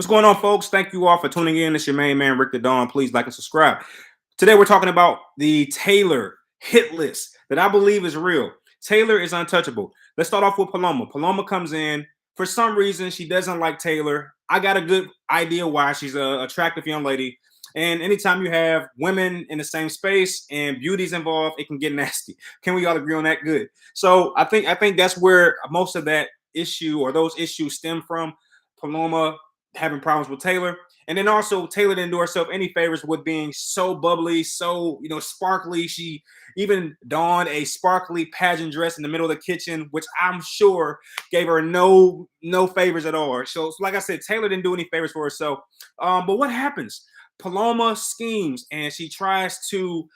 What's going on, folks? Thank you all for tuning in. It's your main man, Rick the Dawn. Please like and subscribe. Today, we're talking about the Taylor hit list that I believe is real. Taylor is untouchable. Let's start off with Paloma. Paloma comes in. For some reason, she doesn't like Taylor. I got a good idea why. She's an attractive young lady. And anytime you have women in the same space and beauty's involved, it can get nasty. Can we all agree on that? Good. So I think that's where most of that issue or those issues stem from. Paloma having problems with Taylor. And then also Taylor didn't do herself any favors with being so bubbly, so sparkly. She even donned a sparkly pageant dress in the middle of the kitchen, which I'm sure gave her no favors at all. So like I said, Taylor didn't do any favors for herself. But what happens? Paloma schemes and she tries to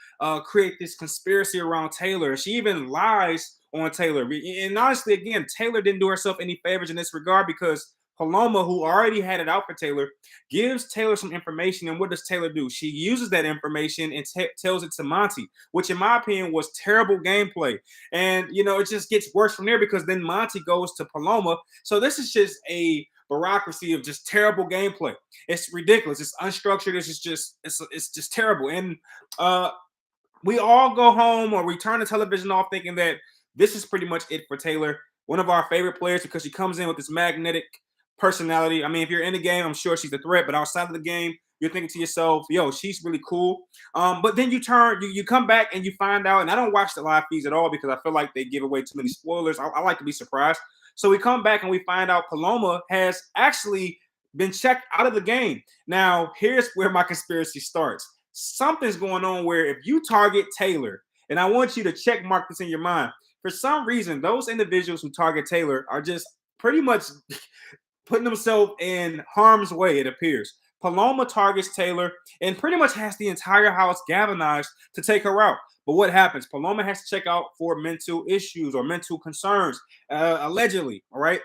create this conspiracy around Taylor. She even lies on Taylor. And honestly, again, Taylor didn't do herself any favors in this regard because Paloma, who already had it out for Taylor, gives Taylor some information. And what does Taylor do? She uses that information and tells it to Monty, which in my opinion was terrible gameplay. And, it just gets worse from there because then Monty goes to Paloma. So this is just a bureaucracy of just terrible gameplay. It's ridiculous. It's unstructured. It's just terrible. And we all go home or we turn the television off thinking that this is pretty much it for Taylor, one of our favorite players, because she comes in with this magnetic personality. I mean, if you're in the game, I'm sure she's a threat, but outside of the game, you're thinking to yourself, yo, she's really cool. But then you come back and you find out, and I don't watch the live feeds at all because I feel like they give away too many spoilers. I like to be surprised. So we come back and we find out Paloma has actually been checked out of the game. Now, here's where my conspiracy starts. Something's going on where if you target Taylor, and I want you to check mark this in your mind, for some reason, those individuals who target Taylor are just pretty much putting themselves in harm's way, it appears. Paloma targets Taylor and pretty much has the entire house galvanized to take her out. But what happens? Paloma has to check out for mental issues or mental concerns, allegedly. All right.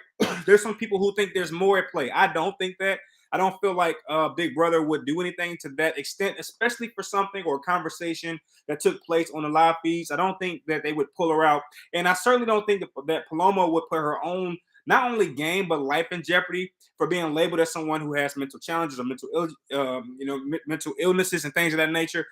There's some people who think there's more at play. I don't think that. I don't feel like Big Brother would do anything to that extent, especially for something or a conversation that took place on the live feeds. I don't think that they would pull her out. And I certainly don't think that Paloma would put her own not only game but life in jeopardy for being labeled as someone who has mental challenges or mental illnesses and things of that nature.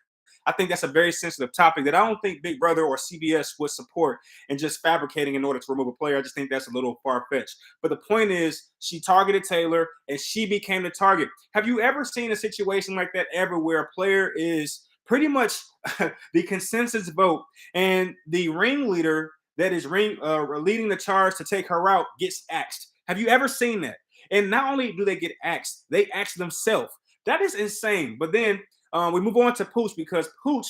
I think that's a very sensitive topic that I don't think Big Brother or CBS would support and just fabricating in order to remove a player. I just think that's a little far-fetched. But the point is, she targeted Taylor and she became the target. Have you ever seen a situation like that ever where a player is pretty much the consensus vote and the ringleader that is leading the charge to take her out gets axed? Have you ever seen that? And not only do they get axed, they axe themselves. That is insane. But then we move on to Pooch because Pooch,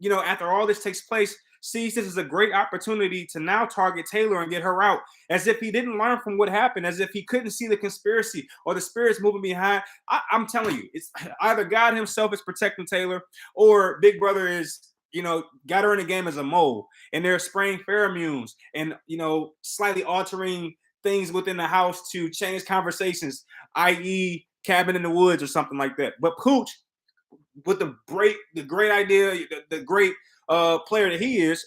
after all this takes place, sees this as a great opportunity to now target Taylor and get her out, as if he didn't learn from what happened, as if he couldn't see the conspiracy or the spirits moving behind. I'm telling you, it's either God himself is protecting Taylor or Big Brother is got her in the game as a mole, and they're spraying pheromones and slightly altering things within the house to change conversations, i.e., cabin in the woods or something like that. But Pooch, with the great idea, the great player that he is,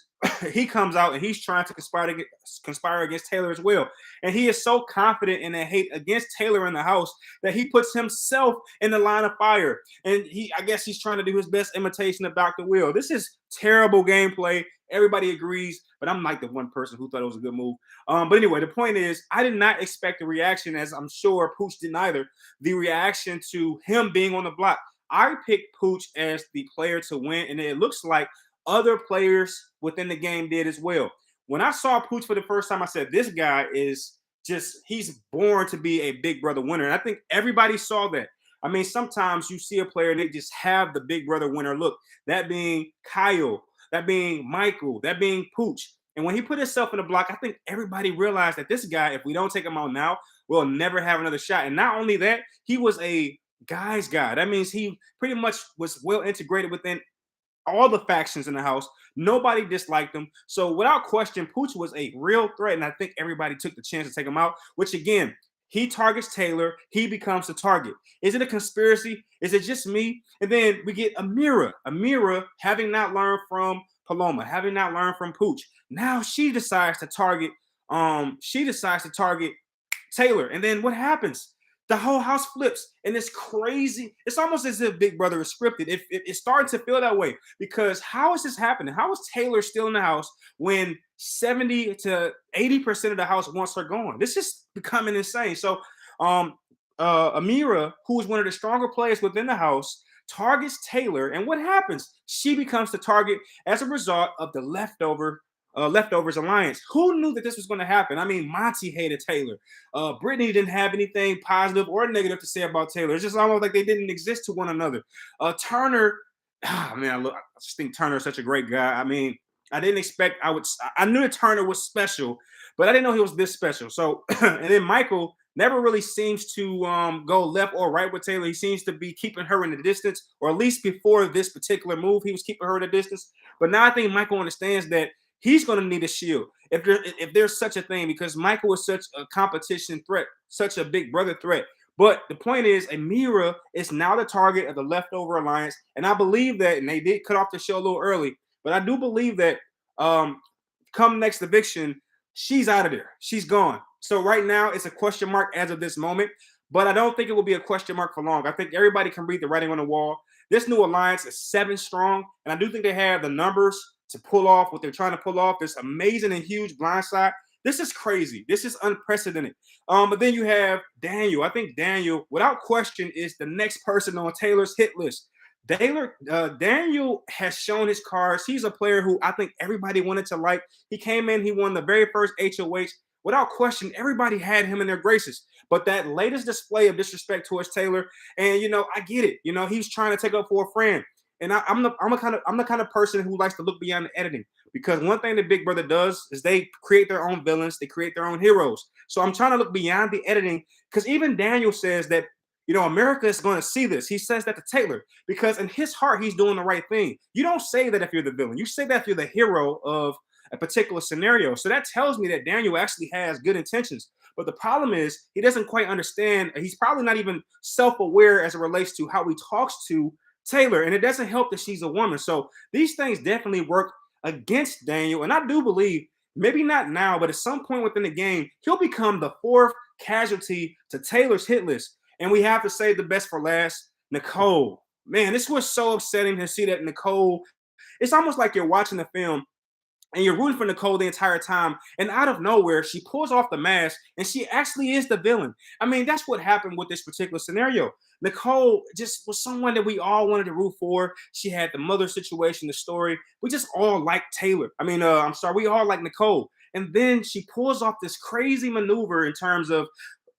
he comes out and he's trying to conspire against Taylor as well. And he is so confident in that hate against Taylor in the house that he puts himself in the line of fire. And I guess he's trying to do his best imitation of Dr. Will. This is terrible gameplay. Everybody agrees, but I'm like the one person who thought it was a good move. But anyway, the point is, I did not expect the reaction, as I'm sure Pooch didn't either, the reaction to him being on the block. I picked Pooch as the player to win, and it looks like other players within the game did as well. When I saw Pooch for the first time, I said, this guy is he's born to be a Big Brother winner. And I think everybody saw that. I mean, sometimes you see a player and they just have the Big Brother winner look, that being Kyle, that being Michael, that being Pooch. And when he put himself in the block, I think everybody realized that this guy, if we don't take him out now, we'll never have another shot. And not only that, he was a guy's guy. That means he pretty much was well integrated within all the factions in the house. Nobody disliked him. So without question, Pooch was a real threat. And I think everybody took the chance to take him out, which again, he targets Taylor. He becomes the target. Is it a conspiracy? Is it just me? And then we get Amira. Amira, having not learned from Paloma, having not learned from Pooch, now she decides to target Taylor. And then what happens? the whole house flips, and it's crazy. It's almost as if Big Brother is scripted. It's starting to feel that way because how is this happening? How is Taylor still in the house when 70 to 80% of the house wants her gone? This is becoming insane. So, Amira, who is one of the stronger players within the house, targets Taylor, and what happens? She becomes the target as a result of the leftovers alliance. Who knew that this was going to happen? I mean, Monty hated Taylor. Brittany didn't have anything positive or negative to say about Taylor. It's just almost like they didn't exist to one another. Turner, man, I just think Turner is such a great guy. I mean, I didn't expect I knew that Turner was special, but I didn't know he was this special. So, and then Michael never really seems to go left or right with Taylor. He seems to be keeping her in the distance, or at least before this particular move, he was keeping her in the distance. But now I think Michael understands that he's going to need a shield if there's such a thing, because Michael is such a competition threat, such a big brother threat. But the point is, Amira is now the target of the leftover alliance, and I believe that, and they did cut off the show a little early, but I do believe that come next eviction, she's out of there. She's gone. So right now, it's a question mark as of this moment, but I don't think it will be a question mark for long. I think everybody can read the writing on the wall. This new alliance is 7 strong, and I do think they have the numbers to pull off what they're trying to pull off. This amazing and huge blindside. This is crazy. This is unprecedented. But then you have Daniel. I think Daniel, without question, is the next person on Taylor's hit list. Daniel has shown his cards. He's a player who I think everybody wanted to like. He came in, he won the very first HOH. Without question, everybody had him in their graces. But that latest display of disrespect towards Taylor, and I get it. He's trying to take up for a friend. And I'm the kind of person who likes to look beyond the editing, because one thing that Big Brother does is they create their own villains, they create their own heroes. So I'm trying to look beyond the editing, because even Daniel says that America is going to see this. He says that to Taylor because in his heart he's doing the right thing. You don't say that if you're the villain. You say that if you're the hero of a particular scenario. So that tells me that Daniel actually has good intentions. But the problem is he doesn't quite understand. He's probably not even self-aware as it relates to how he talks to Taylor, and it doesn't help that she's a woman. So these things definitely work against Daniel, and I do believe, maybe not now, but at some point within the game, he'll become the 4th casualty to Taylor's hit list. And we have to save the best for last, Nicole. Man, this was so upsetting to see that Nicole, it's almost like you're watching the film and you're rooting for Nicole the entire time, and out of nowhere, she pulls off the mask, and she actually is the villain. I mean, that's what happened with this particular scenario. Nicole just was someone that we all wanted to root for. She had the mother situation, the story. We just all liked Taylor. We all like Nicole. And then she pulls off this crazy maneuver in terms of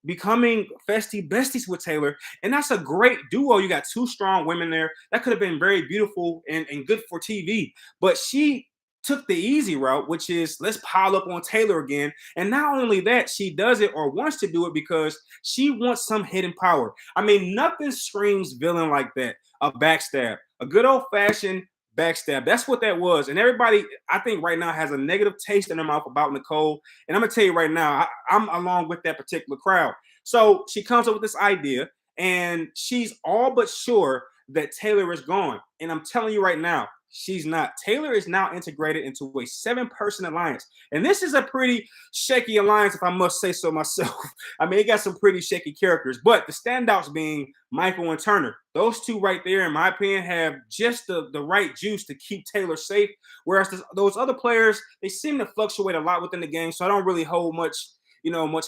becoming festy besties with Taylor. And that's a great duo. You got 2 strong women there. That could have been very beautiful and good for TV. But she took the easy route, which is let's pile up on Taylor again. And not only that, she does it or wants to do it because she wants some hidden power. I mean, nothing screams villain like that. A backstab, a good old-fashioned backstab. That's what that was. And everybody, I think right now, has a negative taste in their mouth about Nicole. And I'm going to tell you right now, I'm along with that particular crowd. So she comes up with this idea, and she's all but sure that Taylor is gone. And I'm telling you right now, she's not. Taylor is now integrated into a 7-person alliance. And this is a pretty shaky alliance, if I must say so myself. I mean, it got some pretty shaky characters, but the standouts being Michael and Turner. Those 2 right there, in my opinion, have just the right juice to keep Taylor safe. Whereas those other players, they seem to fluctuate a lot within the game. So I don't really hold much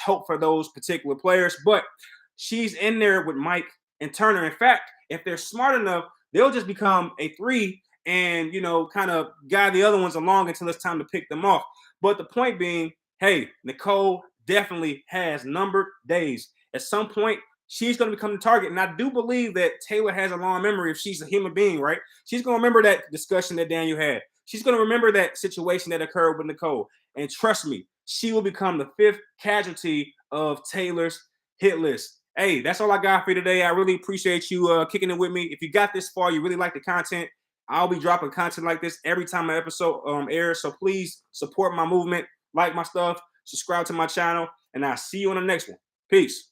hope for those particular players. But she's in there with Mike and Turner. In fact, if they're smart enough, they'll just become a 3 and kind of guide the other ones along until it's time to pick them off. But the point being, hey, Nicole definitely has numbered days. At some point, she's going to become the target. And I do believe that Taylor has a long memory. If she's a human being, right? She's going to remember that discussion that Daniel had. She's going to remember that situation that occurred with Nicole. And trust me, she will become the 5th casualty of Taylor's hit list. Hey, that's all I got for you today. I really appreciate you kicking it with me. If you got this far, you really like the content, I'll be dropping content like this every time my episode airs. So please support my movement, like my stuff, subscribe to my channel, and I'll see you on the next one. Peace.